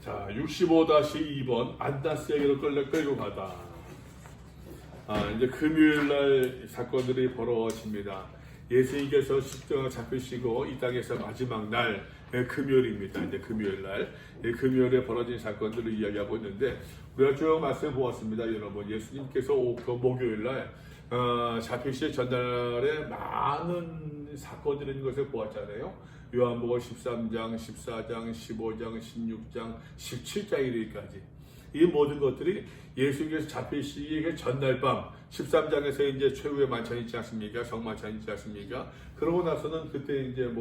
자, 65-2번 안나스에게로 끌고 가다. 이제 금요일날 사건들이 벌어집니다. 예수님께서 십자가 잡히시고 이 땅에서 마지막 날 금요일입니다. 이제 금요일날 금요일에 벌어진 사건들을 이야기하고 있는데 우리가 쭉 말씀 보았습니다. 여러분, 예수님께서 그 목요일날 잡히실 전날에 많은 사건들이 있는 것을 보았잖아요. 요한복음 13장, 14장, 15장, 16장, 17장 이르기까지 이 모든 것들이 예수님께서 잡히시기 전날 밤 13장에서 이제 최후의 만찬이 있지 않습니까? 성만찬이 있지 않습니까? 그러고 나서는 그때 이제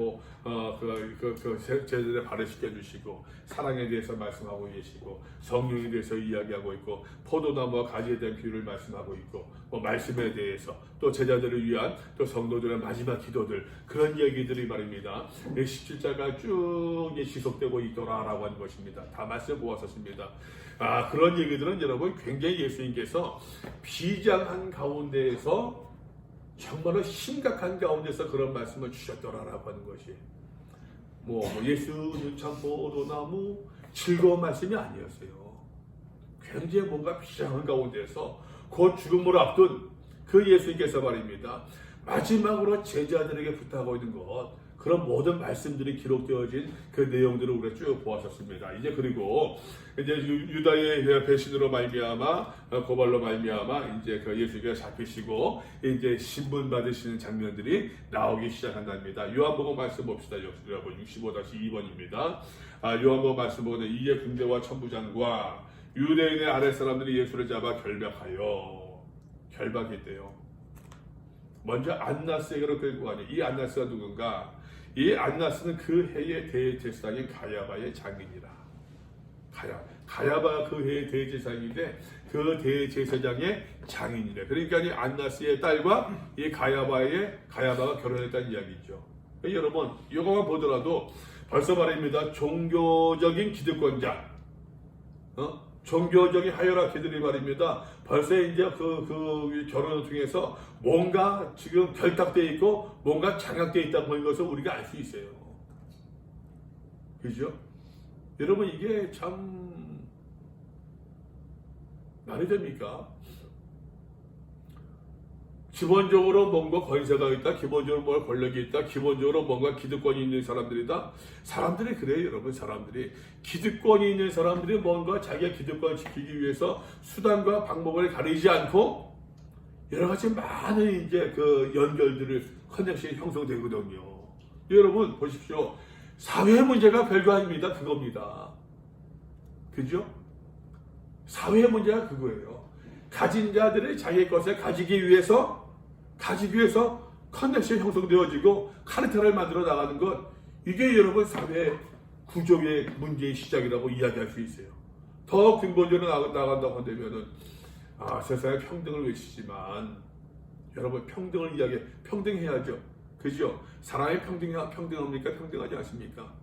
제자들의 발을 씻겨주시고 사랑에 대해서 말씀하고 계시고 성령에 대해서 이야기하고 있고 포도나무와 가지에 대한 비유를 말씀하고 있고 말씀에 대해서 또 제자들을 위한 또 성도들의 마지막 기도들 그런 이야기들이 말입니다. 17자가 쭉 지속되고 있더라라고 하는 것입니다. 다 말씀 보았었습니다. 그런 얘기들은 여러분 굉장히 예수님께서 비장한 가운데에서 정말로 심각한 가운데서 그런 말씀을 주셨더라라고 하는 것이 예수는 참 포도나무 즐거운 말씀이 아니었어요. 굉장히 뭔가 비장한 가운데서 곧 죽음을 앞둔 그 예수님께서 말입니다. 마지막으로 제자들에게 부탁하고 있는 것 그런 모든 말씀들이 기록되어진 그 내용들을 우리가 쭉 보았었습니다. 그리고 이제 유다의 배신으로 말미암아 고발로 말미암아 이제 그 예수께서 잡히시고 이제 신분 받으시는 장면들이 나오기 시작한답니다. 요한복음 말씀 봅시다. 여러분 65-2번입니다. 요한복음 말씀 보면 이에 군대와 천부장과 유대인의 아랫사람들이 예수를 잡아 결박했대요. 먼저 안나스에게로 끌고 가니 이 안나스가 누군가? 이 안나스는 그 해의 대제사장인 가야바의 장인이라. 가야바가 그 해의 대제사장인데 그 대제사장의 장인이래. 그러니까 이 안나스의 딸과 이 가야바가 결혼했다는 이야기죠. 여러분 이거만 보더라도 벌써 말입니다. 종교적인 기득권자, 종교적인 하이라키들이 말입니다. 벌써 이제 그 결혼을 통해서 뭔가 지금 결탁되어 있고 뭔가 장악되어 있다고 하는 것을 우리가 알 수 있어요. 그죠? 여러분 이게 참 말이 됩니까? 기본적으로 뭔가 권세가 있다, 기본적으로 뭔가 권력이 있다, 기본적으로 뭔가 기득권이 있는 사람들이다. 사람들이 그래요, 여러분. 사람들이 기득권이 있는 사람들이 뭔가 자기가 기득권을 지키기 위해서 수단과 방법을 가리지 않고 여러 가지 많은 이제 그 연결들을 커넥션이 형성되거든요. 여러분 보십시오. 사회의 문제가 별거 아닙니다. 그겁니다. 그죠? 사회의 문제가 그거예요. 가진 자들이 자기의 것을 가지기 위해서 커넥션이 형성되어지고 카르텔을 만들어 나가는 것 이게 여러분 사회 구조의 문제의 시작이라고 이야기할 수 있어요. 더 근본적으로 나간다고 한다면은 세상에 평등을 외치지만 여러분 평등을 평등해야죠. 그죠? 사람이 평등합니까? 평등하지 않습니까?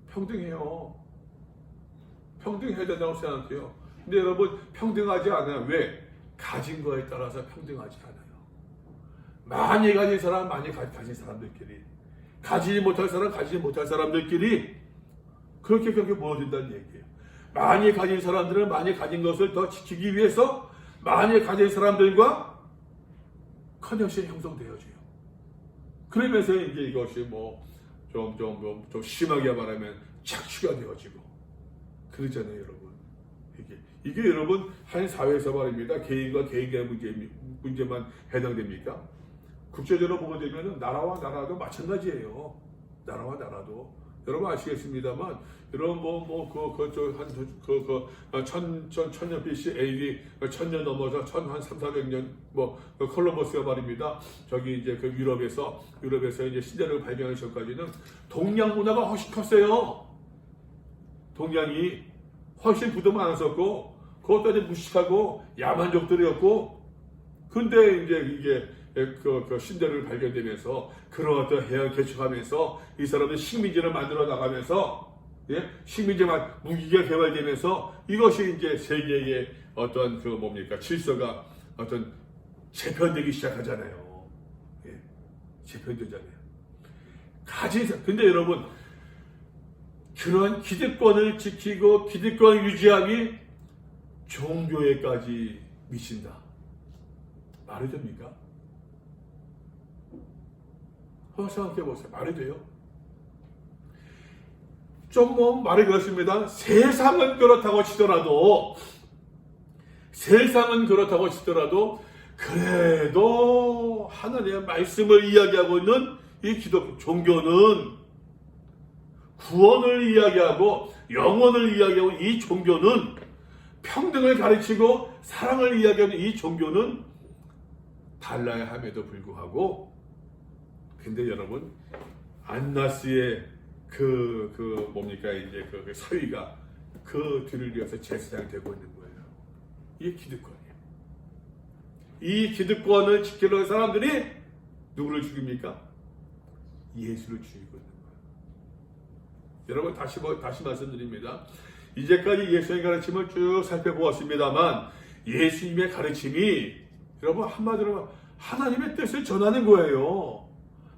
평등해요. 평등해야 된다고 생각해요. 근데 여러분 평등하지 않아요. 왜? 가진 거에 따라서 평등하지 않아요. 많이 가진 사람, 많이 가진 사람들끼리 가지지 못할 사람, 가지지 못할 사람들끼리 그렇게 모여든다는 얘기예요. 많이 가진 사람들은 많이 가진 것을 더 지키기 위해서 많이 가진 사람들과 커넥션이 형성되어져요. 그러면서 이제 이것이 좀 심하게 말하면 착취가 되어지고 그러잖아요, 여러분. 이게 여러분 한 사회에서 말입니다. 개인과 개인의 문제만 해당됩니까? 국제적으로 보게 되면 나라와 나라도 마찬가지예요. 나라와 나라도 여러분 아시겠습니다만 여러분 천년 BC AD 1000년 넘어서 한 300~400년 콜럼버스가 말입니다. 저기 이제 그 유럽에서 이제 신자를 발견하기 전까지는 동양 문화가 훨씬 컸어요. 동양이 훨씬 부도 많았었고 그것도 아주 무식하고 야만족들이었고 근데 이제 이게 그 신대를 발견되면서 그런 어떤 해양 개척하면서 이 사람들 식민지를 만들어 나가면서 식민지만 무기가 개발되면서 이것이 이제 세계의 어떤 질서가 어떤 재편되기 시작하잖아요. 재편되잖아요. 근데 여러분 그런 기득권을 지키고 기득권을 유지하기 종교에까지 미친다. 말이 됩니까? 한번 생각해 보세요. 말이 돼요? 좀 뭐 말이 그렇습니다. 세상은 그렇다고 치더라도 그래도 하나님의 말씀을 이야기하고 있는 이 기독교 종교는, 구원을 이야기하고 영혼을 이야기하고 이 종교는, 평등을 가르치고 사랑을 이야기하는 이 종교는 달라야 함에도 불구하고, 근데 여러분, 안나스의 뭡니까, 이제 그 사위가 그 뒤를 이어서 제사장이 되고 있는 거예요. 이게 기득권이에요. 이 기득권을 지키려는 사람들이 누구를 죽입니까? 예수를 죽이고 있는 거예요. 여러분, 다시 말씀드립니다. 이제까지 예수님의 가르침을 쭉 살펴보았습니다만, 예수님의 가르침이 여러분 한마디로 하나님의 뜻을 전하는 거예요.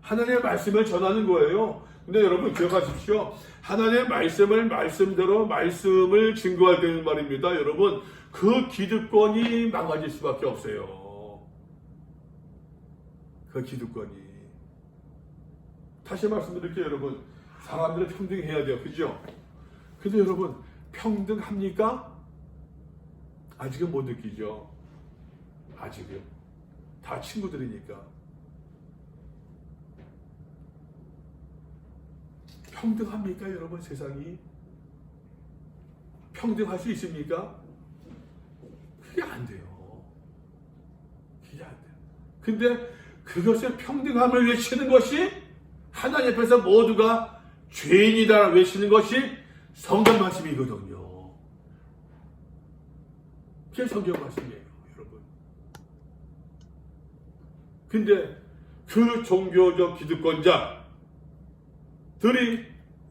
하나님의 말씀을 전하는 거예요. 근데 여러분 기억하십시오. 하나님의 말씀대로 말씀을 증거할 때는 말입니다. 여러분, 그 기득권이 망가질 수밖에 없어요. 그 기득권이. 다시 말씀드릴게요, 여러분. 사람들은 평등해야 돼요. 그죠? 근데 여러분, 평등합니까? 아직은 못 느끼죠. 아직은. 다 친구들이니까. 평등합니까, 여러분? 세상이 평등할 수 있습니까? 그게 안 돼요. 그게 안 돼요. 근데 그것을 평등함을 외치는 것이, 하나님 앞에서 모두가 죄인이다 외치는 것이 성경 말씀이거든요. 그게 성경 말씀이에요, 여러분. 근데 그 종교적 기득권자들이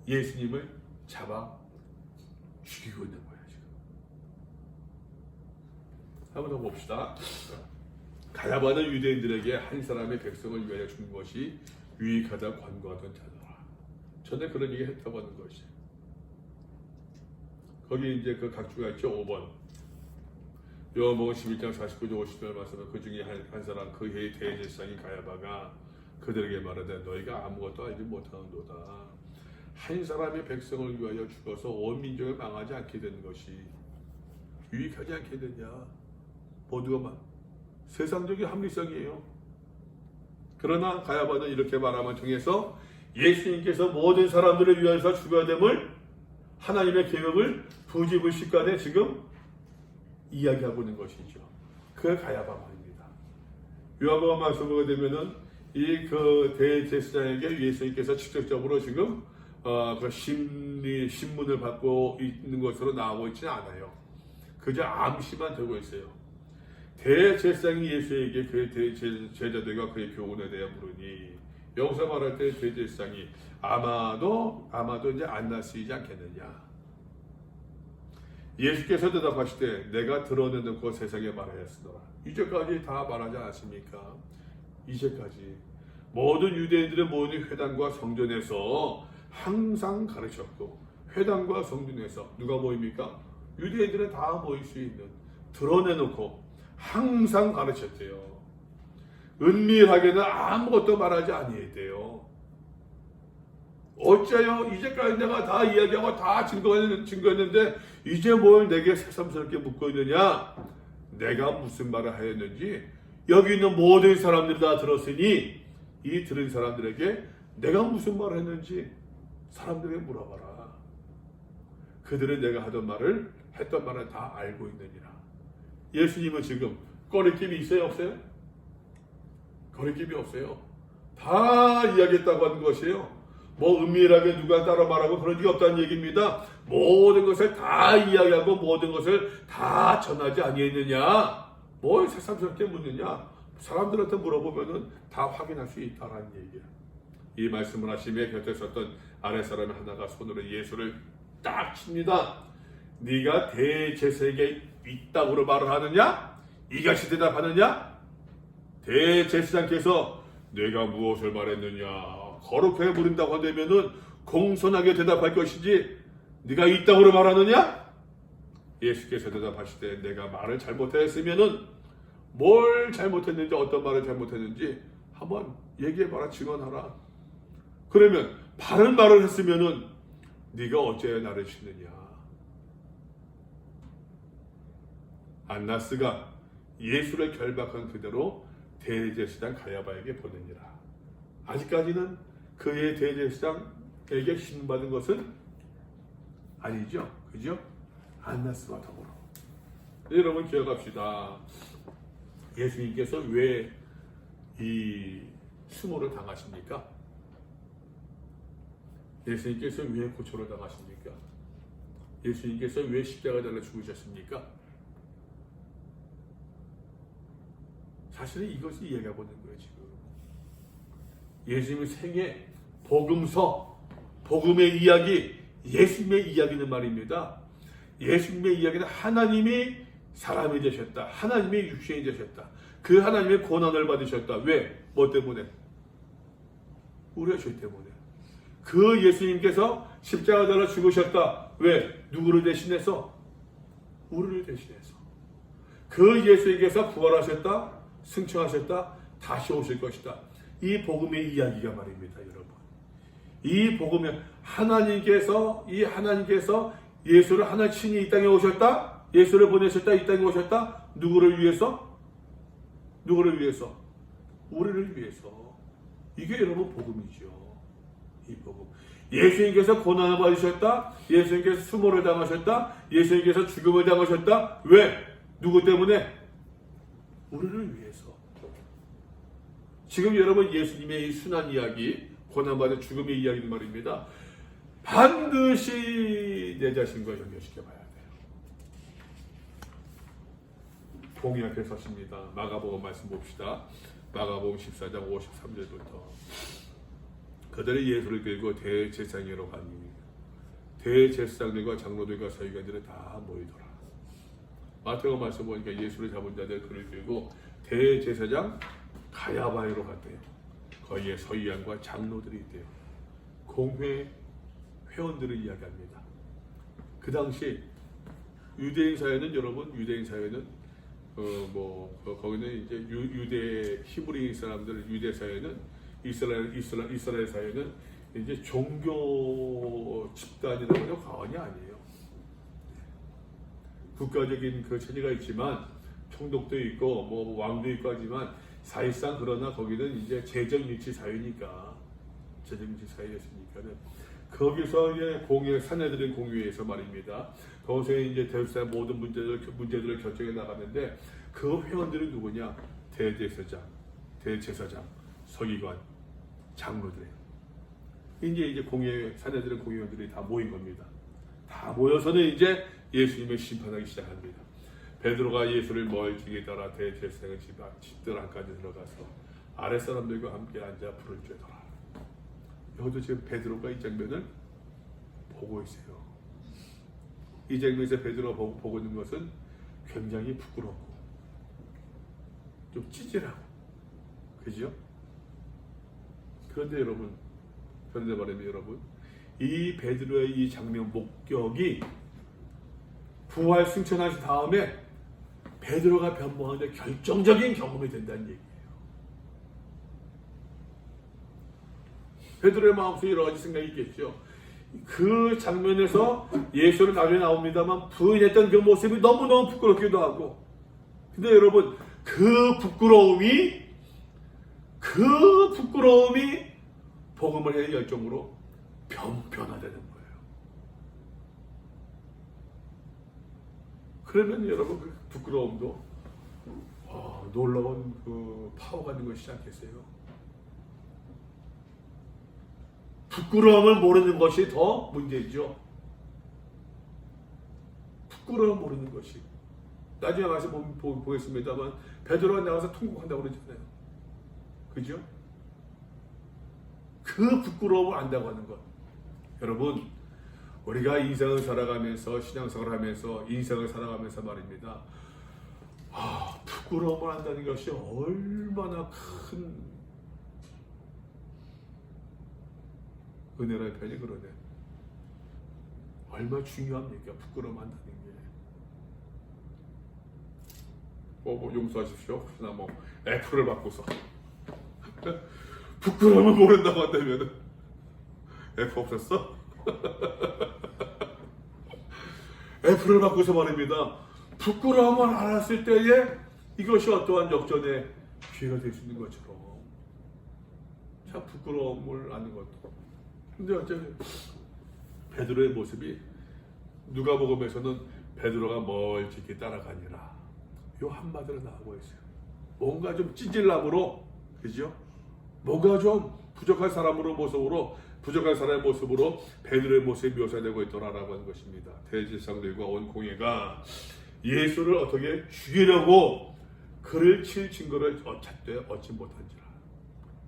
예수님을 잡아 죽이고 있는 거예요, 지금. 한번 더 봅시다. 가야바는 유대인들에게 한 사람의 백성을 위하여 죽는 것이 유익하다 권고하던 자더라. 전에 그런 얘기 했다고 하는 것이. 거기 이제 그 각주가 있죠. 5번. 요한복음 11장 49절 50절 말씀은 그 중에 한 사람, 그 해의 대제사장인 가야바가 그들에게 말하되 너희가 아무것도 알지 못하는도다. 한 사람의 백성을 위하여 죽어서 온 민족을 망하지 않게 되는 것이 유익하지 않게 되냐. 모두가 세상적인 합리성이에요. 그러나 가야바는 이렇게 말함을 통해서 예수님께서 모든 사람들을 위해서 죽어야 됨을, 하나님의 계획을 부지불식간에 지금 이야기하고 있는 것이죠. 그 가야바 말입니다. 요한복음 말씀 보게 되면은 이 그 대제사장에게 예수님께서 직접적으로 지금 그 신문을 받고 있는 것으로 나오고 있지는 않아요. 그저 암시만 되고 있어요. 대제사장이 예수에게 그의 제자들과 그의 교훈에 대해 물으니, 여기서 말할 때 대제사장이 아마도 이제 안나스이지 않겠느냐. 예수께서 대답하시되 내가 드러내는 그 세상에 말하였으노라. 이제까지 다 말하지 않았습니까? 이제까지 모든 유대인들의 모든 회당과 성전에서 항상 가르쳤고, 회당과 성전에서 누가 모입니까? 유대인들은 다 모일 수 있는, 드러내놓고 항상 가르쳤대요. 은밀하게는 아무것도 말하지 아니했대요. 어째요? 이제까지 내가 다 이야기하고 다 증거했는데 이제 뭘 내게 새삼스럽게 묻고 있느냐? 내가 무슨 말을 하였는지 여기 있는 모든 사람들이 다 들었으니 이 들은 사람들에게 내가 무슨 말을 했는지 사람들에게 물어봐라. 그들은 내가 했던 말을 다 알고 있느니라. 예수님은 지금 거리낌이 있어요, 없어요? 거리낌이 없어요. 다 이야기했다고 하는 것이에요. 뭐 은밀하게 누가 따로 말하고 그런 게 없다는 얘기입니다. 모든 것을 다 이야기하고 모든 것을 다 전하지 아니했느냐? 뭘 새삼스럽게 묻느냐? 사람들한테 물어보면은 다 확인할 수 있다라는 얘기예요. 이 말씀을 하시며 곁에 섰던 아랫사람 하나가 손으로 예수를 딱 칩니다. 네가 대제사장에게 있다고 말을 하느냐? 이같이 대답하느냐? 대제사장께서 내가 무엇을 말했느냐? 거룩하게 부른다고 한다면은 공손하게 대답할 것이지 네가 이따구로 말하느냐? 예수께서 대답하시되 내가 말을 잘못했으면은 뭘 잘못했는지 어떤 말을 잘못했는지 한번 얘기해봐라. 증언하라. 그러면 바른 말을 했으면은 네가 어째 나를 치느냐? 안나스가 예수를 결박한 그대로 대제사장 가야바에게 보내니라. 아직까지는 그의 대제사장에게 신받은 것은 아니죠. 그죠? 안나스와 더불어. 여러분 기억합시다. 예수님께서 왜 이 수모를 당하십니까? 예수님께서 왜 고초를 당하십니까? 예수님께서 왜 십자가 달려 죽으셨습니까? 사실은 이것이 이해가 보는 거예요. 지금 예수님의 생애, 복음서, 복음의 이야기, 예수님의 이야기는 말입니다. 예수님의 이야기는 하나님이 사람이 되셨다. 하나님의 육신이 되셨다. 그 하나님의 고난을 받으셨다. 왜? 뭐 때문에? 우리의 죄 때문에. 그 예수님께서 십자가 달아 죽으셨다. 왜? 누구를 대신해서? 우리를 대신해서. 그 예수님께서 부활하셨다. 승천하셨다. 다시 오실 것이다. 이 복음의 이야기가 말입니다. 여러분. 이 복음의 하나님께서 예수를 하나 친히 이 땅에 오셨다. 예수를 보내셨다. 이 땅에 오셨다. 누구를 위해서? 누구를 위해서? 우리를 위해서. 이게 여러분 복음이죠. 이 복음. 예수님께서 고난을 받으셨다. 예수님께서 수모를 당하셨다. 예수님께서 죽음을 당하셨다. 왜? 누구 때문에? 우리를 위해서. 지금 여러분 예수님의 이 순환 이야기, 고난받은 죽음의 이야기는 말입니다. 반드시 내 자신과 연결시켜 봐야 돼요. 공의 앞에 섰습니다. 마가복음 말씀 봅시다. 마가복음 14장 53절부터 그들이 예수를 들고 대제사장으로 가니 대제사장들과 장로들과 서기관들이 다 모이더라. 마태복음 말씀 보니까 예수를 잡은 자들 그를 들고 대제사장 가야바에로 갔대요. 거기에 서기관과 장로들이 있대요. 공회 회원들을 이야기합니다. 그 당시 유대인 사회는 여러분 유대인 사회는 거기는 이제 유대 히브리 사람들 유대 사회는 이스라엘 사회는 이제 종교 집단이라고 과언이 아니에요. 국가적인 그 체제가 있지만 총독도 있고 뭐 왕도 있고 하지만 사실상 그러나 거기는 이제 재정일치 사회니까 재정일치 사회였으니까는 거기서 이제 사내들은 공유해서 말입니다. 거기서 이제 대사의 모든 문제들을 결정해 나가는데 그 회원들은 누구냐? 대제사장, 서기관, 장로들이에요. 이제 사내들은 공회원들이 다 모인 겁니다. 다 모여서는 이제 예수님을 심판하기 시작합니다. 베드로가 예수를 멀찍이 따라 대제사장의 집들 안까지 들어가서 아랫사람들과 함께 앉아 불을 쬐더라. 여기도 지금 베드로가 이 장면을 보고 있어요. 이 장면에서 베드로가 보고 있는 것은 굉장히 부끄럽고 좀 찌질하고 그죠? 그런데 말입니다. 여러분 이 베드로의 이 장면 목격이 부활 승천하신 다음에 베드로가 변모하는데 결정적인 경험이 된다는 얘기예요. 베드로의 마음속에 여러 가지 생각이 있겠죠. 그 장면에서 예수는 나중에 나옵니다만 부인했던 그 모습이 너무너무 부끄럽기도 하고 근데 여러분 그 부끄러움이 복음을 할 열정으로 변화되는 거예요. 그러면 여러분 그 부끄러움도 놀라운 그 파워가 있는 것이지 않겠어요? 부끄러움을 모르는 것이 더 문제죠. 부끄러움 모르는 것이. 나중에 가서 보겠습니다만 베드로가 나가서 통곡한다고 그러잖아요. 그죠? 그 부끄러움을 안다고 하는 것. 여러분 우리가 인생을 살아가면서 신앙생활을 하면서 인생을 살아가면서 말입니다. 부끄러움을 안다는 것이 얼마나 큰 은혜라는 편이 그러네. 얼마나 중요합니까? 부끄러워한다는 게. 뭐 용서하십시오. 혹시나 뭐 F를 받고서 부끄러움을 모른다고 한다면 F 없었어? F를 받고서 말입니다. 부끄러움을 알았을 때에 이것이 어떠한 역전의 기회가 될 수 있는 것처럼 참 부끄러움을 아는 것도. 근데 어쨌든 베드로의 모습이 누가복음에서는 베드로가 멀찍이 따라가니라 요 한마디로 나오고 있어요. 뭔가 좀 찌질남으로, 그죠? 뭔가 좀 부족한 사람으로 모습으로, 부족한 사람의 모습으로 베드로의 모습이 묘사되고 있더라라고 하는 것입니다. 대제사장들과 온 공회가 예수를 어떻게 죽이려고 그를 칠 증거를 찾되 얻지 못한지라.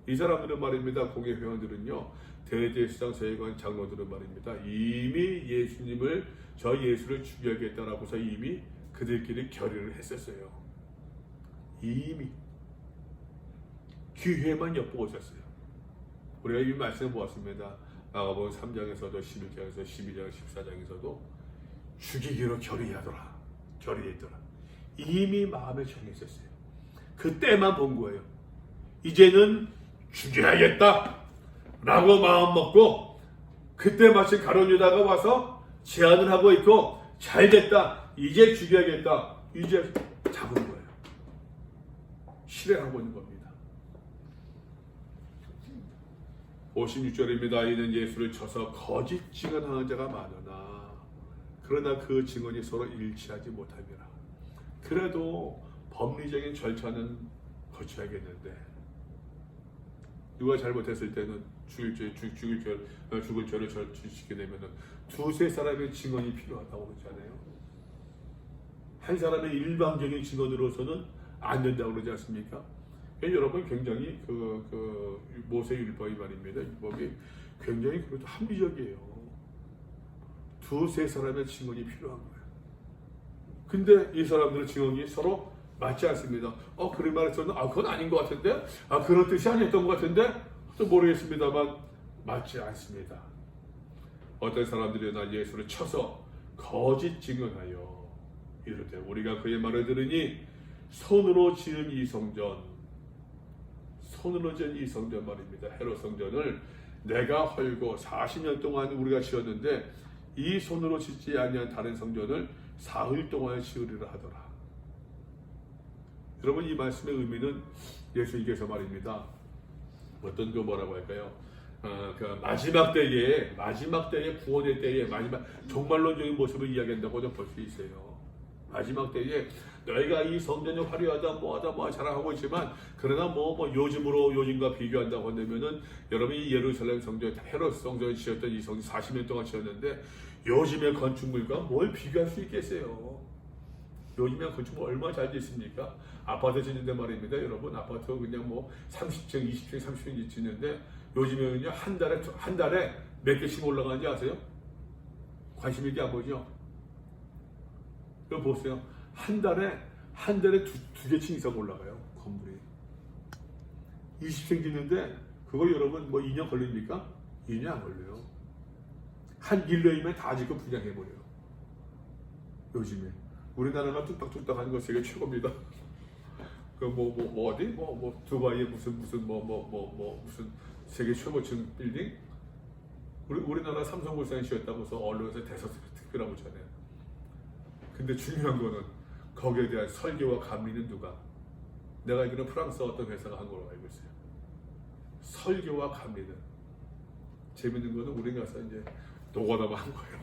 이 사람들은 말입니다. 공회 회원들은요, 대제사장 세관 장로들은 말입니다. 이미 저 예수를 죽여야겠다라고서 이미 그들끼리 결의를 했었어요. 이미 기회만 엿보고 있었어요. 우리가 이 말씀을 보았습니다. 마가복음 3장에서도 11장에서 12장 14장에서도 죽이기로 결의하더라. 결의했더라. 이미 마음에 정했었어요. 그때만 본 거예요. 이제는 죽여야겠다 라고 마음 먹고, 그때 마침 가룟 유다가 와서 제안을 하고 있고, 잘 됐다, 이제 죽여야겠다, 이제 잡은 거예요. 실행하고 있는 겁니다. 56절입니다. 이는 예수를 쳐서 거짓 증언하는 자가 많으나 그러나 그 증언이 서로 일치하지 못함이라. 그래도 법리적인 절차는 거쳐야겠는데, 누가 잘못했을 때는 죽을 죄를 지시게 되면 두세 사람의 증언이 필요하다고 그러잖아요. 한 사람의 일방적인 증언으로서는 안 된다고 그러지 않습니까? 여러분, 굉장히 모세 율법이 말입니다. 율법이 굉장히 그래도 합리적이에요. 두세 사람의 증언이 필요한 거예요. 근데 이 사람들의 증언이 서로 맞지 않습니다. 그런 말을 썼는데, 그건 아닌 것 같은데? 그런 뜻이 아니었던 것 같은데? 또 모르겠습니다만, 맞지 않습니다. 어떤 사람들이 예수를 쳐서 거짓 증언하여 이르되, 우리가 그의 말을 들으니 손으로 지은 이 성전 말입니다. 헤롯 성전을 내가 헐고 40년 동안 우리가 지었는데, 이 손으로 짓지 아니한 다른 성전을 사흘 동안 지으리라 하더라. 여러분, 이 말씀의 의미는 예수님께서 말입니다. 어떤 뭐라고 할까요? 마지막 때에 구원의 때에 마지막 종말론적인 모습을 이야기한다고 볼 수 있어요. 마지막 때에 너희가 이 성전이 화려하다 뭐하다 자랑하고 있지만, 그러나 요즘과 비교한다고 한다면은, 여러분이 예루살렘 성전, 헤롯 성전을 지었던 이 성전 40년 동안 지었는데, 요즘의 건축물과 뭘 비교할 수 있겠어요? 요즘에 건축물 얼마나 잘 짓습니까? 아파트 짓는데 말입니다. 여러분, 아파트 그냥 30층, 20층, 30층 짓는데, 요즘에는요, 한 달에 몇 개씩 올라가는지 아세요? 관심 있게 안 보죠? 이거 보세요. 한 달에 두 개층 이상 올라가요, 건물이. 20층 짓는데, 그걸 여러분 2년 걸립니까? 2년 안 걸려요. 한 1년이면 다 짓고 분양해버려요. 요즘에. 우리나라가 뚝딱뚝딱 하는 거 세계 최고입니다. 어디? 두바이에 무슨 세계 최고층 빌딩? 우리나라 삼성물산이 지었다고서 언론에서 대서특필하고 있잖아요. 근데 중요한 거는 거기에 대한 설계와 감리는 누가? 내가 알기로는 프랑스 어떤 회사가 한 걸로 알고 있어요. 설계와 감리는. 재밌는 거는 우리가 가서 이제 노가다만 한 거예요.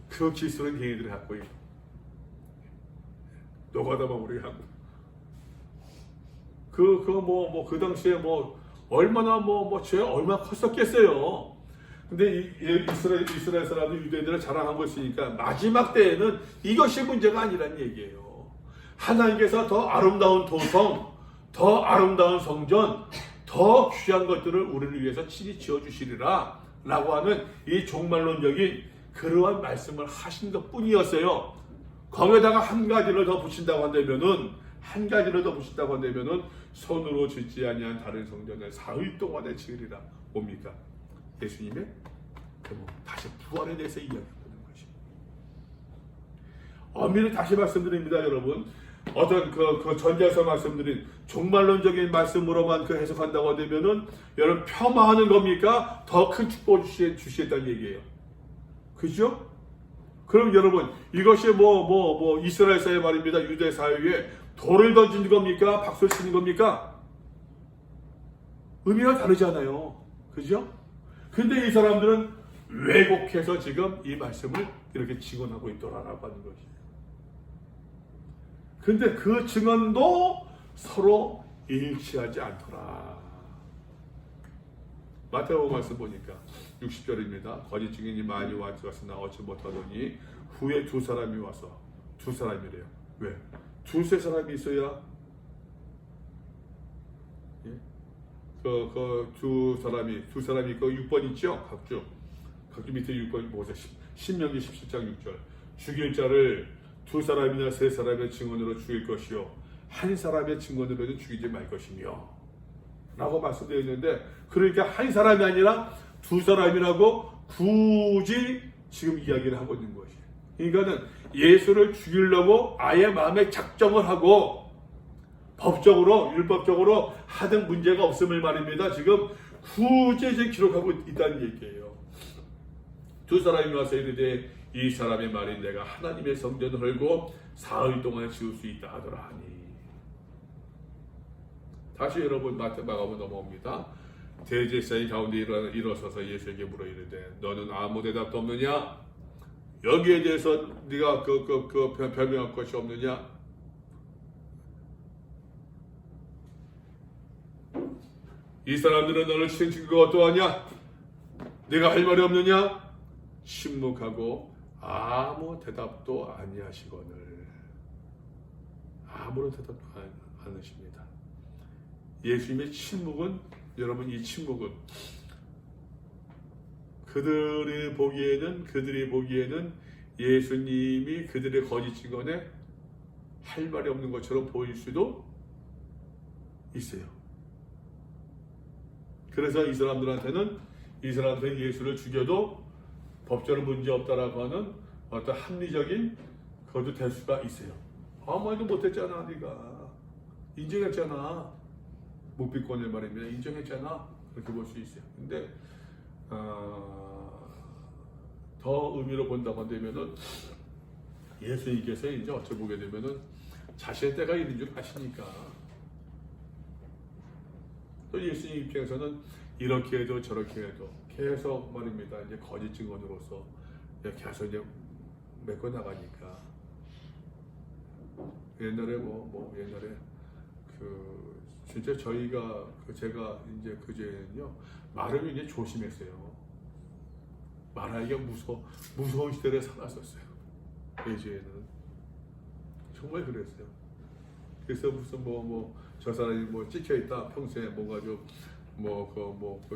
그 기술은 걔네들이 갖고 있고, 노가다만 우리가 한 거예요. 그 당시에 얼마나 죄가 얼마나 컸었겠어요. 근데 이스라엘 사람들, 유대인들을 자랑한 것이니까, 마지막 때에는 이것이 문제가 아니란 얘기예요. 하나님께서 더 아름다운 도성, 더 아름다운 성전, 더 귀한 것들을 우리를 위해서 친히 지어주시리라 라고 하는 이 종말론적인 그러한 말씀을 하신 것 뿐이었어요. 거기에다가 한 가지를 더 붙인다고 한다면은, 손으로 짓지 아니한 다른 성전을 사흘 동안에 지으리라. 뭡니까? 예수님의 결국 다시 부활에 대해서 이야기하는 것입니다. 엄밀히 다시 말씀드립니다, 여러분. 어떤 그 전자에서 말씀드린 종말론적인 말씀으로만 그 해석한다고 되면은 여러분 폄하하는 겁니까? 더 큰 축복을 주시겠다는 얘기예요. 그죠? 그럼 여러분 이것이 이스라엘 사회 말입니다. 유대 사회에 돌을 던지는 겁니까? 박수를 치는 겁니까? 의미가 다르잖아요. 그죠? 근데 이 사람들은 왜곡해서 지금 이 말씀을 이렇게 증언하고 있더라라고 하는 것이에요. 근데 그 증언도 서로 일치하지 않더라. 마태복음 말씀 보니까 60절입니다. 거짓 증인이 많이 왔으나 얻지 못하더니 후에 두 사람이 와서 두 사람이래요. 왜? 두세 사람이 있어야 두 사람이 그 6번 있죠? 각주 밑에 6번 보세요. 신명기 17장 6절. 죽일 자를 두 사람이나 세 사람의 증언으로 죽일 것이요 한 사람의 증언으로는 죽이지 말 것이며 라고 말씀되어 있는데, 그러니까 한 사람이 아니라 두 사람이라고 굳이 지금 이야기를 하고 있는 것이에요. 그러니까는 예수를 죽이려고 아예 마음에 작정을 하고 법적으로 율법적으로 하등 문제가 없음을 말입니다. 지금 굳이 기록하고 있다는 얘기예요. 두 사람이 와서 이르되 이 사람의 말이 내가 하나님의 성전을 헐고 사흘 동안 지을 수 있다 하더라 하니. 다시 여러분 마가복음 넘어옵니다. 대제사장 가운데 일어서서 예수에게 물어 이르되 너는 아무 대답도 없느냐? 여기에 대해서 네가 변명할 것이 없느냐? 이 사람들은 너를 치는 증거가 어떠하냐? 네가 할 말이 없느냐? 침묵하고 아무 대답도 아니하시거늘. 아무런 대답도 않으십니다. 예수님의 침묵은, 여러분 이 침묵은 그들이 보기에는 예수님이 그들의 거짓 증언에 할 말이 없는 것처럼 보일 수도 있어요. 그래서 이 사람들은 예수를 죽여도 법적으로 문제 없다라고 하는 어떤 합리적인 것도 될 수가 있어요. 아무 말도 못했잖아, 네가 인정했잖아, 묵비권을 말입니다. 인정했잖아, 그렇게 볼 수 있어요. 근데 더 의미로 본다고 되면은 예수님께서 이제 어찌 보게 되면은 자신의 때가 이른 줄 아시니까, 또 예수님 입장에서는 이렇게 해도 저렇게 해도 계속 말입니다. 이제 거짓 증언으로서 계속 이제 메꿔 나가니까. 옛날에 옛날에 진짜 제가 이제 그제는요 말을 굉장히 조심했어요. 말하기가 무서운 시대에 살았었어요. 예전에는 정말 그랬어요. 그래서 무슨 저 사람이 찍혀 있다 평소에 뭔가 좀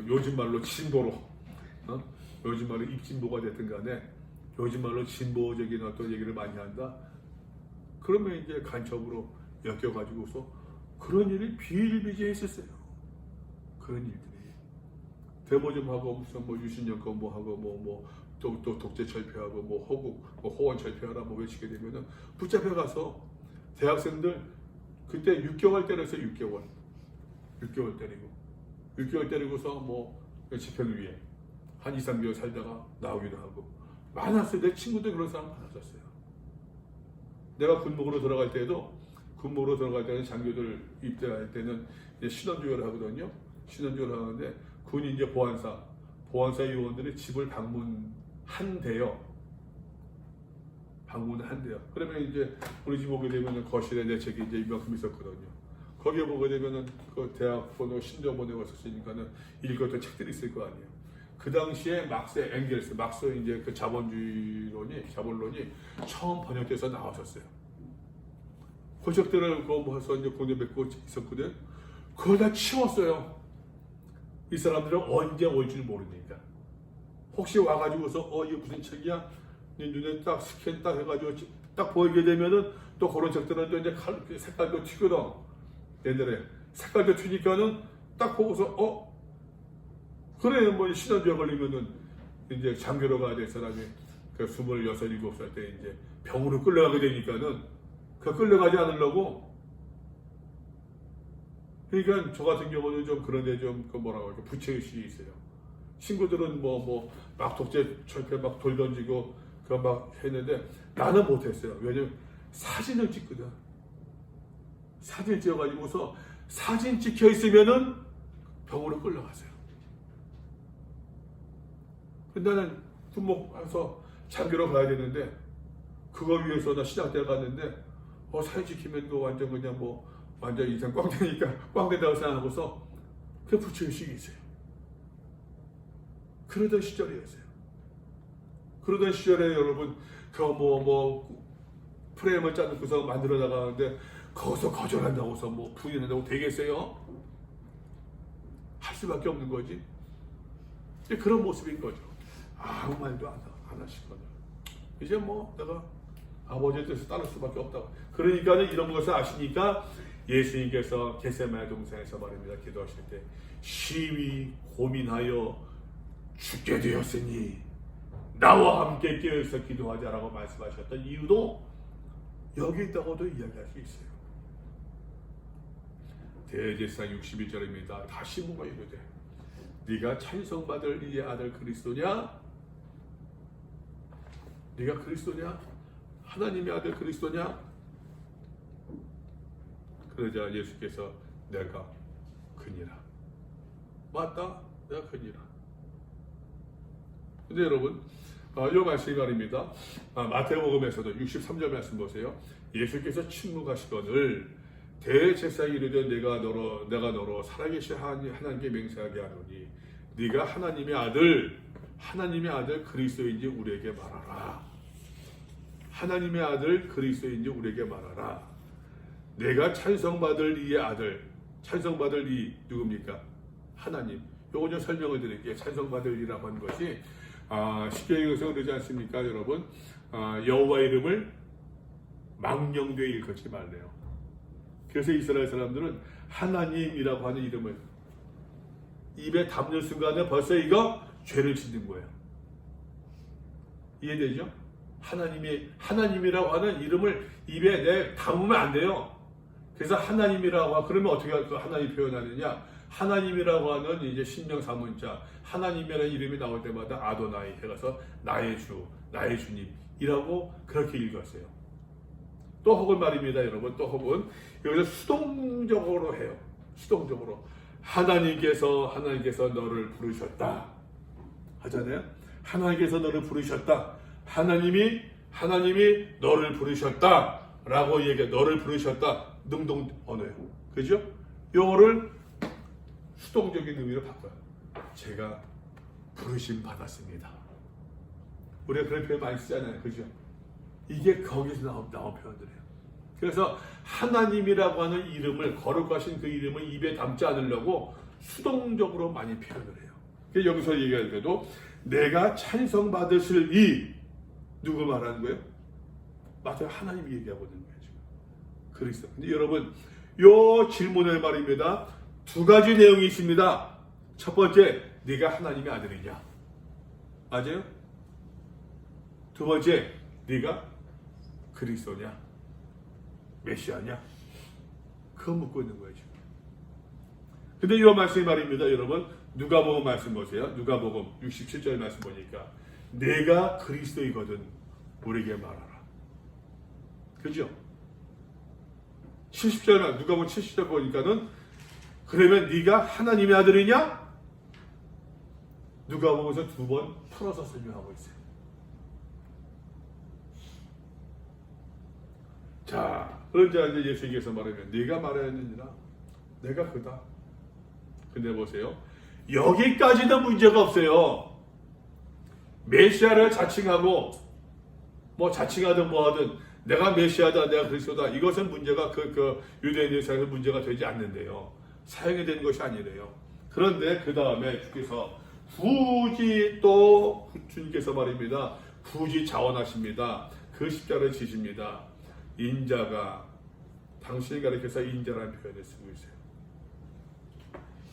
요즘 말로 진보로, 요즘 말로 입진보가 됐든 간에 요즘 말로 진보적인 어떤 얘기를 많이 한다. 그러면 이제 간첩으로 엮여가지고서 그런 일이 비일비재했었어요. 그런 일들이 데모 좀 하고 무슨 유신연금 하고 또 독재 철폐하고 호국 호원 철폐하라 외치게 되면은 붙잡혀 가서 대학생들 그때 6개월 때려서 6개월 때리고서 집행 위에 한 2, 3개월 살다가 나오기도 하고 많았어요. 내 친구들 그런 사람 많았었어요. 내가 군목으로 들어갈 때는 장교들 입대할 때는 이제 신원조회를 하거든요. 신원조회를 하는데 군이 이제 보안사 요원들이 집을 방문한대요. 그러면 이제 우리 집 오게 되면 거실에 내 책이 이제 이만큼 있었거든요. 거기에 보게 되면은 그 대학 번호, 신조 번호가 있었으니까는 읽었던 책들이 있을 거 아니에요. 그 당시에 막스 이제 그 자본론이 처음 번역돼서 나왔었어요. 그 책들을 해서 이제 공대 맺고 있었거든. 그걸 다 치웠어요. 이 사람들은 언제 올 줄 모르니까. 혹시 와가지고서 이게 무슨 책이야? 네 눈에 딱 스캔 딱 해가지고 딱 보이게 되면은 또 그런 책들은 또 이제 색깔도 튀거든. 옛날에 색깔도 튀니까는 딱 보고서 그래 신원조회 걸리면은 이제 장교로 가야 될 사람이 그 26, 7살 때 이제 병으로 끌려가게 되니까는 그 끌려가지 않으려고. 그러니까 저 같은 경우는 좀 그런데 좀 그 뭐라고 할까 부채의식이 있어요. 친구들은 막 독재 철폐 막 돌 던지고 그 막 했는데 나는 못했어요. 왜냐면 사진을 찍거든. 사진 찍어가지고서 사진 찍혀 있으면은 병으로 끌려가세요. 근데 나는 부모가서 장교로 가야 되는데 그거 위해서 나 시장대 갔는데 사진 찍히면 그 완전 그냥 완전 인생 꽝 되니까 꽝 된다고 생각하고서 그 부채의식이 있어요. 그러던 시절이었어요. 그러던 시절에 여러분 프레임을 짜놓고서 만들어 나가는데 거기서 거절한다고서 부인한다고 되겠어요? 할 수밖에 없는 거지. 그런 모습인 거죠. 아무 말도 안 하시거든요. 이제 내가 아버지의 뜻을 따를 수밖에 없다고. 그러니까 이런 것을 아시니까 예수님께서 겟세마네 동산에서 말입니다. 기도하실 때 심히 고민하여 죽게 되었으니 나와 함께 깨어있어 기도하자라고 말씀하셨던 이유도 여기 있다고도 이야기할 수 있어요. 대제사장 61절입니다. 다시 뭐가 이르되 네가 찬송받을 이의 아들 그리스도냐? 네가 그리스도냐? 하나님의 아들 그리스도냐? 그러자 예수께서 내가 그니라. 맞다. 내가 그니라. 근데 여러분 이 말씀이 말입니다. 마태복음에서도 63절 말씀 보세요. 예수께서 침묵하시거늘 대제사장이 이르되 내가 너로 살아계신 하나님께 맹세하게 하노니 네가 하나님의 아들 그리스도인지 우리에게 말하라. 하나님의 아들 그리스도인지 우리에게 말하라. 내가 찬송받을 이의 아들, 찬송받을 이 누굽니까? 하나님. 요거 좀 설명을 드릴게요. 찬송받을 이라고 하는 것이 십계명에서 그러지 않습니까, 여러분? 여호와 이름을 망령되이 일컫지 말래요. 그래서 이스라엘 사람들은 하나님이라고 하는 이름을 입에 담는 순간에 벌써 이거 죄를 짓는 거예요. 이해되죠? 하나님이라고 하는 이름을 입에 담으면 안 돼요. 그래서 하나님이라고 그러면 어떻게 하나님 표현하느냐? 하나님이라고 하는 이제 신명 사문자 하나님이라는 이름이 나올 때마다 아도나이 해가서 나의 주, 나의 주님이라고 그렇게 읽었어요. 또 혹은 말입니다, 여러분. 또 혹은 여기서 수동적으로 해요. 수동적으로 하나님께서 너를 부르셨다 하잖아요. 하나님께서 너를 부르셨다. 하나님이 너를 부르셨다라고 얘기해. 너를 부르셨다. 능동 언어예요. 그죠? 요거를 수동적인 의미로 바꿔요. 제가 부르심 받았습니다. 우리가 그런 표현 많이 쓰잖아요. 그죠? 이게 거기서 나온 표현들이에요. 그래서 하나님이라고 하는 이름을 거룩하신 그 이름을 입에 담지 않으려고 수동적으로 많이 표현을 해요. 그래서 여기서 얘기할 때도 내가 찬송 받으실 이 누구 말하는 거예요? 맞아요. 하나님이 얘기하거든요. 그리스도. 근데 여러분 요 질문의 말입니다. 두 가지 내용이 있습니다. 첫 번째, 네가 하나님의 아들이냐? 맞아요? 두 번째, 네가 그리스도냐? 메시아냐? 그거 묻고 있는 거예요, 지금. 근데 이 말씀이 말입니다, 여러분. 누가복음 말씀 보세요. 누가복음 67절 말씀 보니까 내가 그리스도이거든 우리에게 말하라. 그죠? 70절 누가복음 70절 보니까는 그러면 네가 하나님의 아들이냐? 누가복음에서 두 번 풀어서 설명하고 있어요. 자, 그러자 이제 예수님께서 말하면 네가 말하였느니라. 내가 그다. 근데 보세요. 여기까지도 문제가 없어요. 메시아를 자칭하고 자칭하든 뭐하든 내가 메시아다, 내가 그리스도다. 이것은 문제가 그 유대인들 사이에서 문제가 되지 않는데요. 사용이 되는 것이 아니래요. 그런데 그 다음에 주께서 굳이 또 주님께서 말입니다. 굳이 자원하십니다. 그 십자가를 지십니다. 인자가 당신이 가리켜서 인자라는 표현을 쓰고 있어요.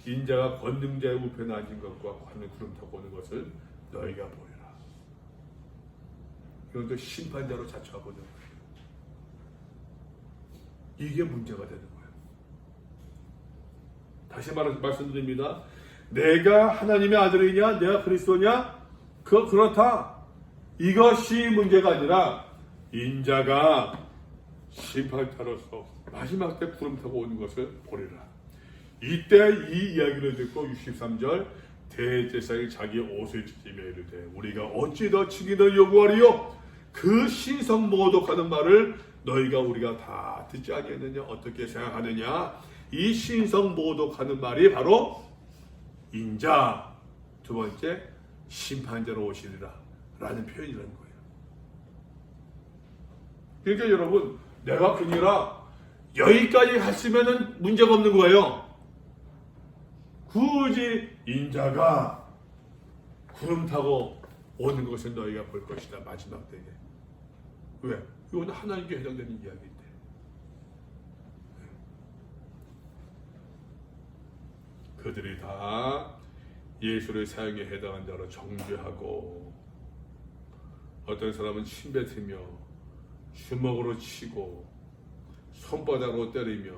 인자가 권능자의 우편에 앉은 것과 하늘 구름 타고 오는 것을 너희가 보리라. 이것도 심판자로 자처하거든. 이게 문제가 되는 거예요. 다시 말씀드립니다. 내가 하나님의 아들이냐, 내가 그리스도냐, 그렇다. 이것이 문제가 아니라 인자가 심판자로서 마지막 때 구름 타고 오는 것을 보리라. 이때 이 이야기를 듣고 63절 대제사장이 자기 옷을 찢으며 이르되 우리가 어찌 더 증인을 요구하리요? 그 신성 모독하는 말을 너희가 우리가 다 듣지 아니했느냐? 어떻게 생각하느냐? 이 신성 모독하는 말이 바로 인자, 두 번째 심판자로 오시리라 라는 표현이라는 거예요. 그러니까 여러분, 내가 그니라 여기까지 갔으면 문제가 없는 거예요. 굳이 인자가 구름 타고 오는 것을 너희가 볼 것이다. 마지막 때에. 왜? 이건 하나님께 해당되는 이야기인데. 그들이 다 예수를 사형에 해당한 자로 정죄하고 어떤 사람은 침뱉으며 주먹으로 치고 손바닥으로 때리며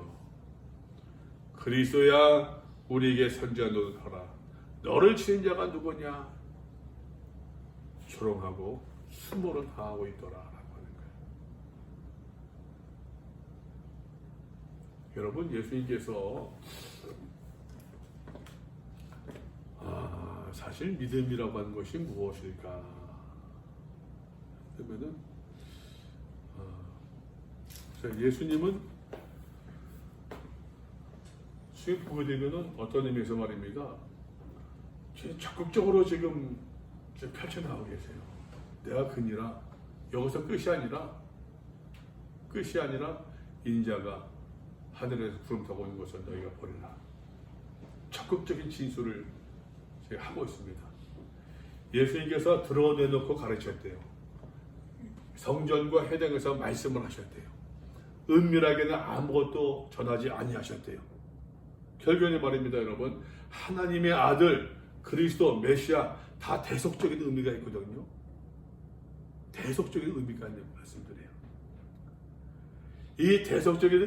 그리스도야 우리에게 선지자 노릇하라. 너를 치는 자가 누구냐? 조롱하고 수모를 당하고 있더라 라고 하는 거예요. 여러분, 예수님께서 사실 믿음이라고 하는 것이 무엇일까? 그러면은 예수님은 지금 보게 되면은 어떤 의미에서 말입니다. 적극적으로 지금 펼쳐나가고 계세요. 내가 그니라. 여기서 끝이 아니라 인자가 하늘에서 구름 타고 오는 것을 너희가 보리라. 적극적인 진술을 하고 있습니다. 예수님께서 드러내놓고 가르쳤대요. 성전과 회당에서 말씀을 하셨대요. 은밀하게는 아무것도 전하지 아니하셨대요. 결국에는 말입니다, 여러분. 하나님의 아들, 그리스도, 메시아 다 대속적인 의미가 있거든요. 대속적인 의미가 있는 말씀드려요. 이 대속적인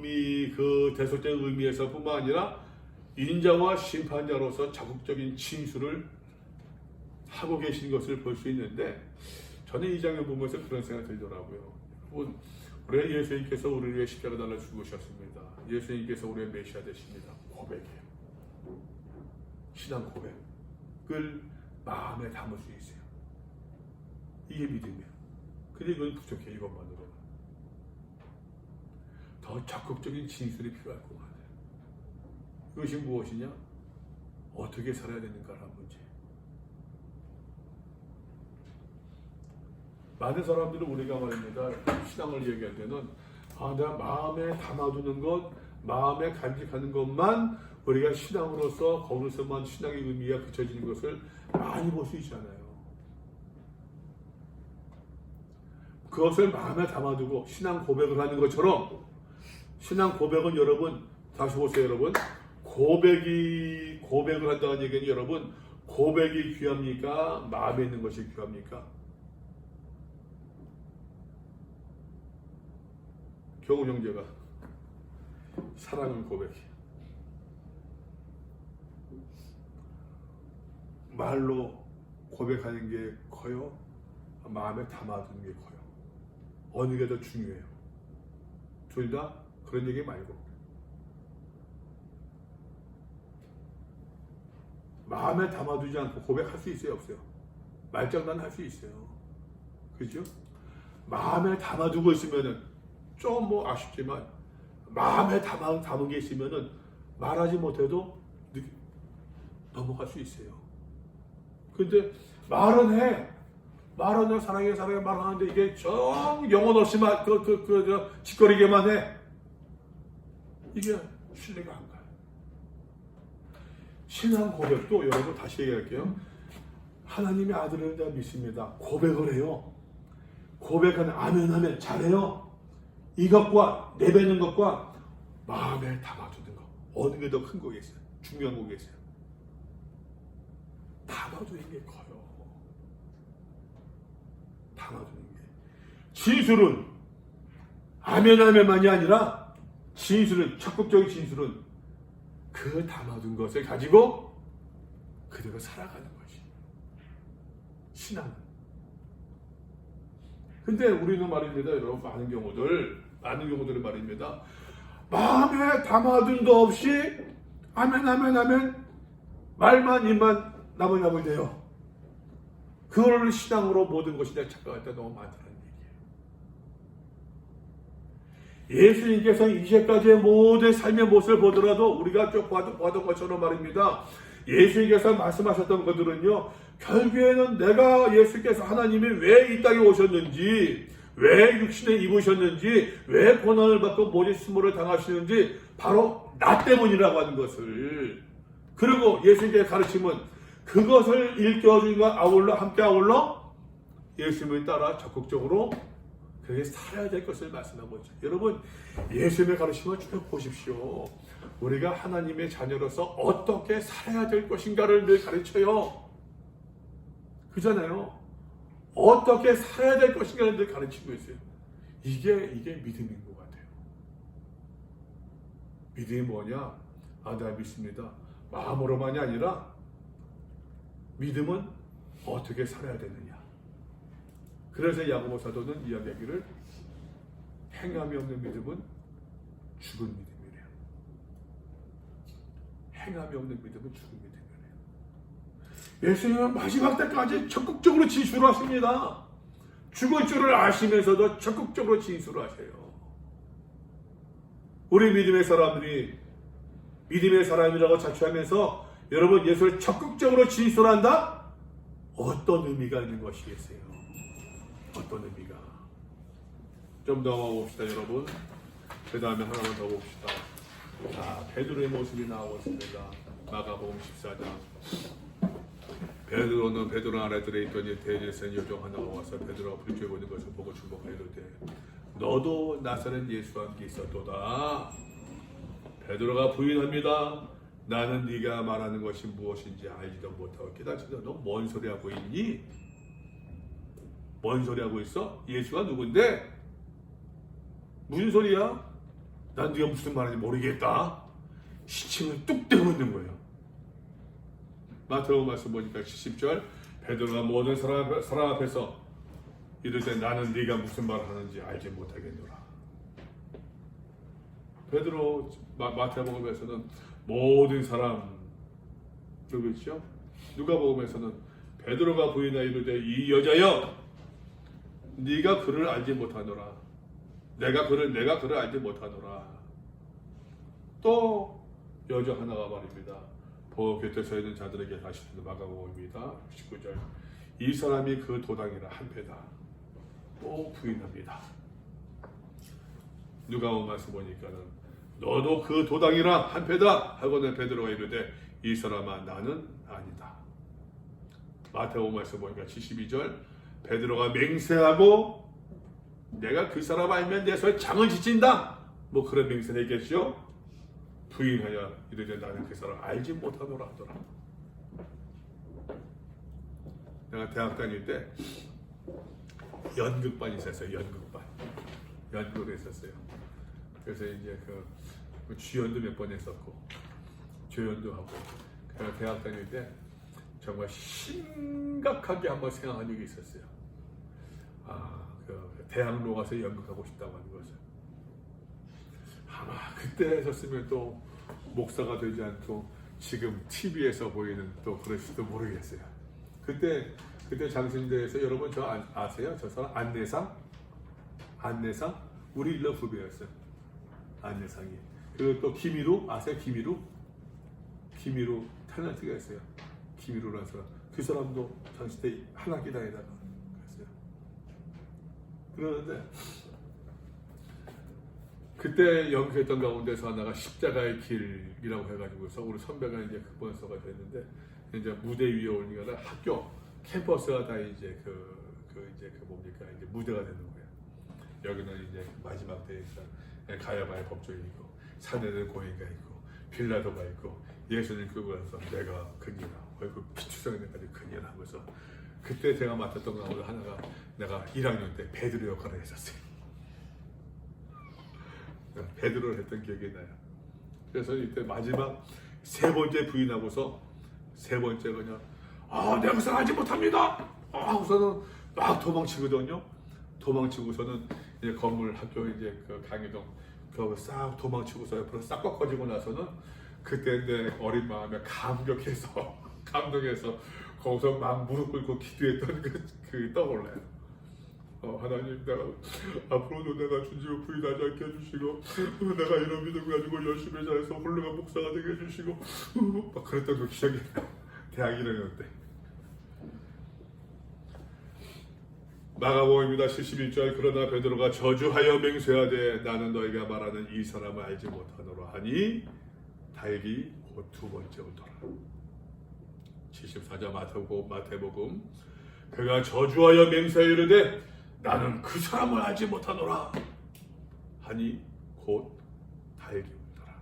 의미, 그 대속적인 의미에서 뿐만 아니라 인자와 심판자로서 적극적인 진술을 하고 계신 것을 볼 수 있는데, 저는 이 장면 보면서 그런 생각이 들더라고요. 우리 예수님께서 우리를 위해 십자가 달라 죽으셨습니다. 예수님께서 우리의 메시아 되십니다. 고백이에요. 신앙 고백을 마음에 담을 수 있어요. 이게 믿음이에요. 근데 이건 부족해, 이것만으로. 더 적극적인 진술이 필요할 것 같아요. 이것이 무엇이냐? 어떻게 살아야 되는가라는 문제. 많은 사람들은 우리가 말입니다, 신앙을 얘기할 때는 내가 마음에 담아두는 것, 마음에 간직하는 것만 우리가 신앙으로서 거기서만 신앙의 의미가 그쳐지는 것을 많이 볼 수 있잖아요. 그것을 마음에 담아두고 신앙 고백을 하는 것처럼, 신앙 고백은 여러분, 다시 보세요 여러분, 고백을 한다는 얘기는 여러분, 고백이 귀합니까? 마음에 있는 것이 귀합니까? 경훈 형제가 사랑은 고백해. 말로 고백하는 게 커요? 마음에 담아두는 게 커요? 어느 게 더 중요해요? 둘 다 그런 얘기 말고 마음에 담아두지 않고 고백할 수 있어요, 없어요? 말장난 할 수 있어요. 그죠? 마음에 담아두고 있으면은 좀 아쉽지만 마음에 담은 게 있으면은 말하지 못해도 넘어갈 수 있어요. 근데 말은 해 사랑해 말하는데 이게 정 영혼 없이 짓거리게만 해. 이게 신뢰가 안 가요. 신앙 고백도 여러분 다시 얘기할게요. 하나님의 아들을 내가 믿습니다. 고백을 해요. 고백하는 아멘하면 잘해요. 이것과 내뱉는 것과 마음에 담아두는 것, 어느 게 더 큰 거겠어요? 중요한 거겠어요? 담아두는 게 커요. 담아두는 게. 진술은 아멘 아멘만이 아니라 진술은 적극적인 진술은 그 담아둔 것을 가지고 그대로 살아가는 거지. 신앙은. 근데 우리는 말입니다. 여러분 많은 경우들은 말입니다. 마음에 담아둔 거 없이 아멘 아멘 아멘 말만 입만 나무냐고 돼요. 그걸 신앙으로 모든 것이 다 착각할 때 너무 많다는 얘기예요. 예수님께서 이제까지의 모든 삶의 모습을 보더라도 우리가 쭉 봐도 것처럼 말입니다. 예수님께서 말씀하셨던 것들은요, 결국에는 내가 예수께서 하나님이 왜 이 땅에 오셨는지, 왜 육신에 입으셨는지, 왜 고난을 받고 모지수모를 당하시는지 바로 나 때문이라고 하는 것을, 그리고 예수님의 가르침은 그것을 일깨워주는가 함께 아울러 예수님을 따라 적극적으로 그렇게 살아야 될 것을 말씀하고 있죠. 여러분, 예수님의 가르침을 쭉 보십시오. 우리가 하나님의 자녀로서 어떻게 살아야 될 것인가를 늘 가르쳐요. 그잖아요. 어떻게 살아야 될 것인가를 늘 가르치고 있어요. 이게 믿음인 것 같아요. 믿음이 뭐냐? 내가 믿습니다. 마음으로만이 아니라 믿음은 어떻게 살아야 되느냐. 그래서 야고보 사도는 이야기하기를 행함이 없는 믿음은 죽은 믿음이래요. 행함이 없는 믿음은 죽은 믿음이래요. 예수님은 마지막 때까지 적극적으로 진술하십니다. 죽을 줄을 아시면서도 적극적으로 진술하세요. 우리 믿음의 사람들이 믿음의 사람이라고 자처하면서 여러분 예수를 적극적으로 진술한다? 어떤 의미가 있는 것이겠어요? 어떤 의미가? 좀 더 봅시다, 여러분. 그 다음에 하나만 더 봅시다. 자, 베드로의 모습이 나오고 있습니다. 마가복음 14장. 베드로 아래 들어있더니 대제사장 여종 하나가 와서 베드로가 불 쬐고 있는 것을 보고 주목하여도 너도 나사렛 예수와 함께 있었도다. 베드로가 부인합니다. 나는 네가 말하는 것이 무엇인지 알지도 못하고 깨닫지도. 너 뭔 소리 하고 있니? 뭔 소리 하고 있어? 예수가 누군데? 무슨 소리야? 난 네가 무슨 말인지 모르겠다. 시침을 뚝 떼고 있는 거예요. 마태복음 말씀 보니까 70절 베드로가 모든 사람 앞에서 이르되 나는 네가 무슨 말을 하는지 알지 못하겠노라. 베드로 마태복음에서는 모든 사람 누구 있죠? 누가복음에서는 베드로가 부인하여 이르되 이 여자여 네가 그를 알지 못하노라. 내가 그를 알지 못하노라. 또 여자 하나가 말입니다. 보 곁에 서 있는 자들에게 다시 마가복음입니다. 19절 이 사람이 그 도당이라 한패다. 또 부인합니다. 누가복음 말씀 보니까는 너도 그 도당이라 한패다 하고는 베드로가 이르되 이 사람아 나는 아니다. 마태복음 말씀 보니까 72절 베드로가 맹세하고 내가 그 사람 알면 내 손에 장을 지친다. 뭐 그런 맹세를 했겠죠. 부인하여 이르되 나는 그 사람 알지 못하노라 하더라. 내가 대학 다닐 때 연극반이 있었어요. 연극을 했었어요. 그래서 이제 그 주연도 몇 번 했었고 조연도 하고. 그래서 대학 다닐 때 정말 심각하게 한번 생각한 적이 있었어요. 그 대학로 가서 연극하고 싶다고 하는 것을. 아마 그때 했었으면 또 목사가 되지 않고 지금 TV에서 보이는 또 그럴지도 모르겠어요. 그때 장신대에서 여러분 저 아세요? 저 사람 안내상 우리 일러 후배였어요. 안내상이. 그리고 또 김희루 아세요? 김희루 탤런트가 있어요. 김희루라서 그 사람도 장신대 한 학기 다니다가 그랬어요. 그러는데 그때 연극했던 가운데서 하나가 십자가의 길이라고 해가지고서 우리 선배가 이제 극본서가 됐는데 이제 무대 위에 올리니까 학교 캠퍼스가 다 이제 이제 무대가 되는 거예요. 여기는 이제 마지막 때에서 가야바의 법조인이고 산에는 고인가 있고 빌라도가 있고 예수님 그거라서 내가 그니라 얼굴 피투성이 돼가지고 그니라 하면서 그때 제가 맡았던 가운데 하나가 내가 1학년 때 베드로 역할을 했었어요. 베드로를 했던 기억이 나요. 그래서 이때 마지막 세 번째 부인하고서 세 번째 그냥 내가 그상하지 못합니다 하고서는 막 도망치거든요. 도망치고서는 이제 건물 학교 이제 그 강의동 그거 싹 도망치고서 옆으로 싹 꺾어지고 나서는 그때 내 어린 마음에 감격해서 감동해서 거기서 막 무릎 꿇고 기도했던 그 떠올라요. 하나님, 내가 앞으로도 내가 주님을 부인하지 않게 해주시고 내가 이런 믿음 가지고 열심히 잘해서 훌륭한 목사가 되게 해주시고 막 그랬던 그 기억이 나요. 대학 1학년 때. 마가복음입니다. 71절. 그러나 베드로가 저주하여 맹세하되 나는 너희가 말하는 이 사람을 알지 못하노라 하니 다행히 곧 두 번째 오더라. 74절 마태복음. 그가 저주하여 맹세하여 이르되 나는 그 사람을 알지 못하노라 하니 곧 다행히 오더라.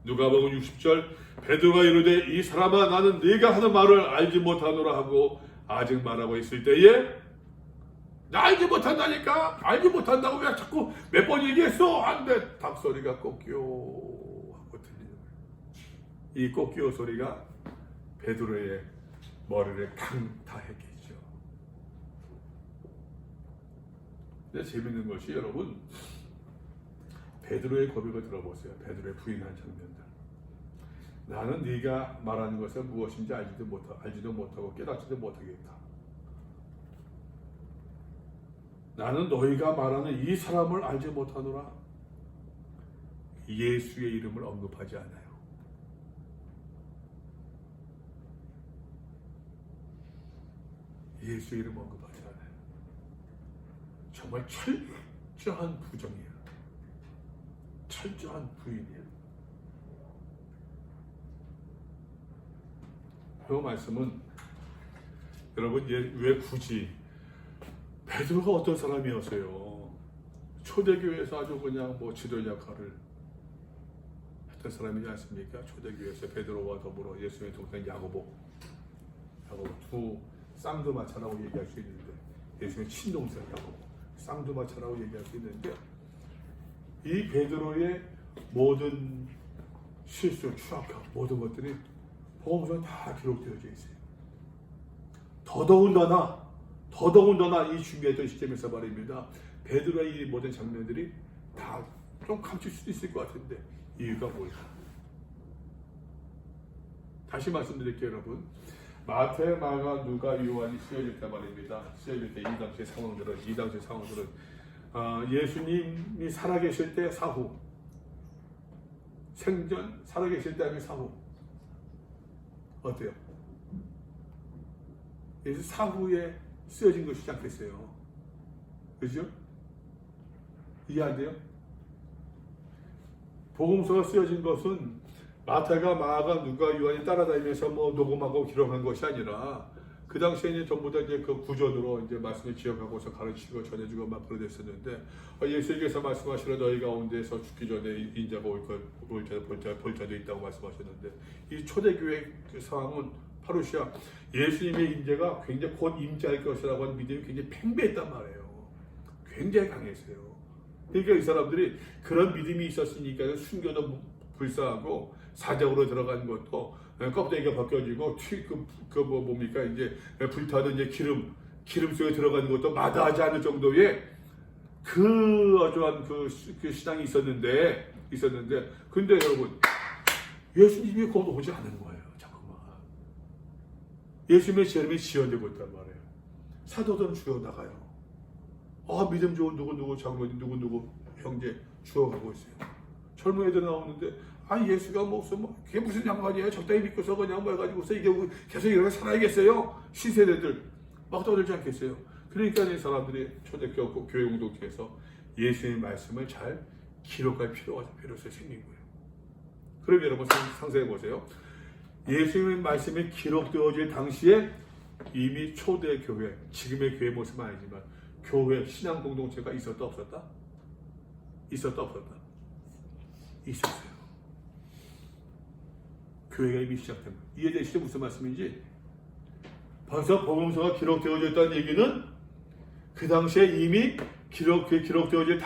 누가복음 60절. 베드로가 이르되 이 사람아 나는 네가 하는 말을 알지 못하노라 하고 아직 말하고 있을 때에 나 알지 못한다니까 알지 못한다고 왜 자꾸 몇 번 얘기했어 안돼 닭소리가 꼬끼요 하고 들리는 거예요. 이 꼬끼요 소리가 베드로의 머리를 강타했겠죠. 근데 재밌는 것이 여러분 베드로의 고백을 들어보세요. 베드로의 부인한 장면들. 나는 네가 말하는 것은 무엇인지 알지도 못하고 깨닫지도 못하겠다. 나는 너희가 말하는 이 사람을 알지 못하노라. 예수의 이름을 언급하지 않아요. 예수의 이름 언급하지 않아요. 정말 철저한 부정이에요. 철저한 부인이에요. 그 말씀은 여러분 왜 굳이 베드로가 어떤 사람이었어요? 초대교회에서 아주 그냥 뭐 지도 역할을 했던 사람이지 않습니까? 초대교회에서 베드로와 더불어 예수의 동생 야고보 두 쌍두마차라고 얘기할 수 있는데 예수의 친동생 야고보 쌍두마차라고 얘기할 수 있는데 이 베드로의 모든 실수, 추악함 모든 것들이 복음서에 다 기록되어져 있어요. 더더군다나 이 준비했던 시점에서 말입니다. 베드로의 이 모든 장면들이 다 좀 감출 수도 있을 것 같은데 이유가 뭘까? 다시 말씀드릴게요, 여러분. 마태, 마가, 누가, 요한이 쓰여질 때 말입니다. 쓰여질 때 이 당시의 상황들은 예수님이 살아계실 때 사후, 생전 살아계실 때 아닌 사후. 어때요? 그래서 사후에 쓰여진 것이지 않겠어요? 그죠? 이해 안 돼요? 복음서가 쓰여진 것은 마태가, 마가, 누가, 요한이 따라다니면서 뭐 녹음하고 기록한 것이 아니라 그 당시에는 전부 다 이제 그 구전으로 이제 말씀을 기억하고서 가르치고 전해주고 막 그러됐었는데 예수님께서 말씀하시러 너희 가운데서 죽기 전에 인자가 볼 자도 있다고 말씀하셨는데 이 초대교회 그 상황은 파루시아 예수님의 인재가 굉장히 곧 임재할 것이라고 하는 믿음이 굉장히 팽배했단 말이에요. 굉장히 강했어요. 그러니까 이 사람들이 그런 믿음이 있었으니까 순교도 불사하고 사적으로 들어간 것도 껍데기가 벗겨지고 뭡니까 이제 불타는 이제 기름 속에 들어가는 것도 마다하지 않을 정도의 그 어떠한 그 신앙이 있었는데 근데 여러분 예수님이 곧 오지 않은 거예요. 잠깐만. 예수님의 재림이 지연되고 있단 말이에요. 사도들은 죽어나가요. 믿음 좋은 누구 장로님 누구 형제 죽어가고 있어요. 젊은 애들 나오는데 예수가 그게 무슨 상관이에요? 적당히 믿고서 그냥 뭐 해가지고서 이게 계속 이렇게 살아야겠어요? 신세대들 막 떠들지 않겠어요? 그러니까 이 사람들이 초대교회 공동체에서 예수님의 말씀을 잘 기록할 필요성이 생긴 거예요. 그럼 여러분 상상해 보세요. 예수님의 말씀이 기록되어질 당시에 이미 초대교회, 지금의 교회 모습은 아니지만 교회, 신앙 공동체가 있었다 없었다? 있었다 없었다? 있었어요. 교회가 이미 시작된 거예요. 이해되시죠? 무슨 말씀인지? 벌써 복음서가 기록되어져 있다는 얘기는 그 당시에 이미 기록되어질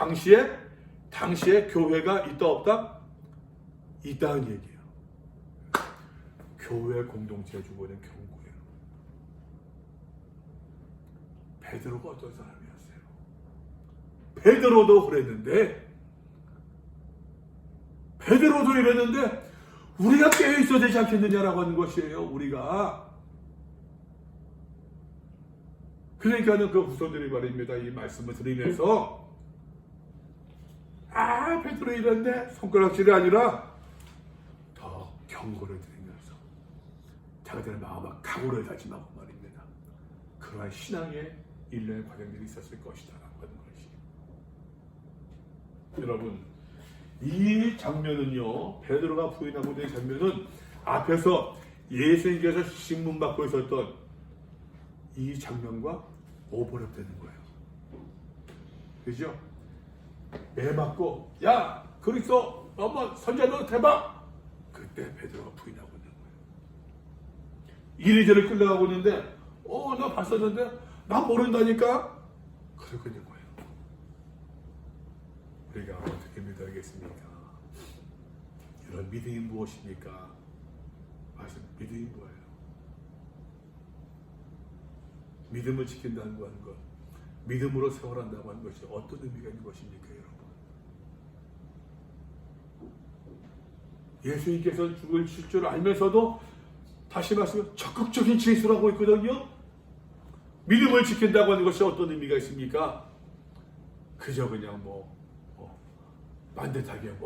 당시에 교회가 있다 없다? 있다는 얘기예요. 교회 공동체에 주고 있는 경고예요. 베드로가 어떤 사람이었어요? 베드로도 이랬는데 우리가 깨어 있어야 되지 않겠느냐라고 하는 것이에요. 우리가. 그러니까는 그 후손들이 말입니다. 이 말씀을 들으면서 베드로 이랬네 손가락질이 아니라 더 경고를 드리면서 자기들의 마음을 각오를 다짐하고 말입니다. 그러한 신앙의 일련의 과정들이 있었을 것이다라고 하는 것이. 여러분, 이 장면은요, 베드로가 부인하고 있는 장면은 앞에서 예수님께서 신문받고 있었던 이 장면과 오버랩되는 거예요. 그죠? 애 맞고, 야, 그리스도 한번 선자로 대박! 그때 베드로가 부인하고 있는 거예요. 이리저리 끌려가고 있는데, 나 봤었는데, 나 모른다니까? 그러고 있는 거예요. 우리가 어떻게 믿어야겠습니까? 이런 믿음이 무엇입니까? 믿음이 뭐예요? 믿음을 지킨다는 것, 믿음으로 생활한다고 하는 것이 어떤 의미가 있는 것입니까, 여러분? 예수님께서 죽으실 줄 알면서도 다시 말씀 적극적인 제수를 하고 있거든요. 믿음을 지킨다고 하는 것이 어떤 의미가 있습니까? 그저 그냥 반듯하게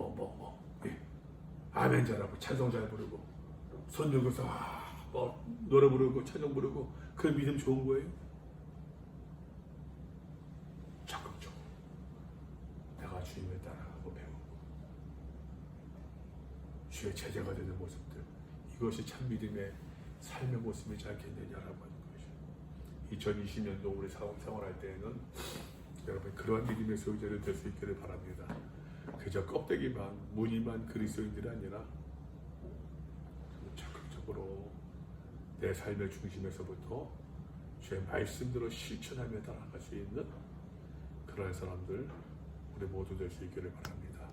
아멘 잘하고 찬송 잘 부르고 손 들고서 노래 부르고 찬송 부르고 그 믿음 좋은 거예요? 적극적으로 내가 주님을 따라가고 배우고 주의 제자가 되는 모습들, 이것이 참 믿음의 삶의 모습이지 않겠느냐라고 하는 것이죠. 2020년도 우리 생활할 때에는 여러분 그러한 믿음의 소유자를 될 수 있기를 바랍니다. 그저 껍데기만 무늬만 그리스도인들이 아니라 적극적으로 내 삶의 중심에서부터 주의 말씀대로 실천하며 따라갈 수 있는 그런 사람들 우리 모두 될 수 있기를 바랍니다.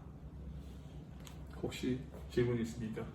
혹시 질문 있습니까?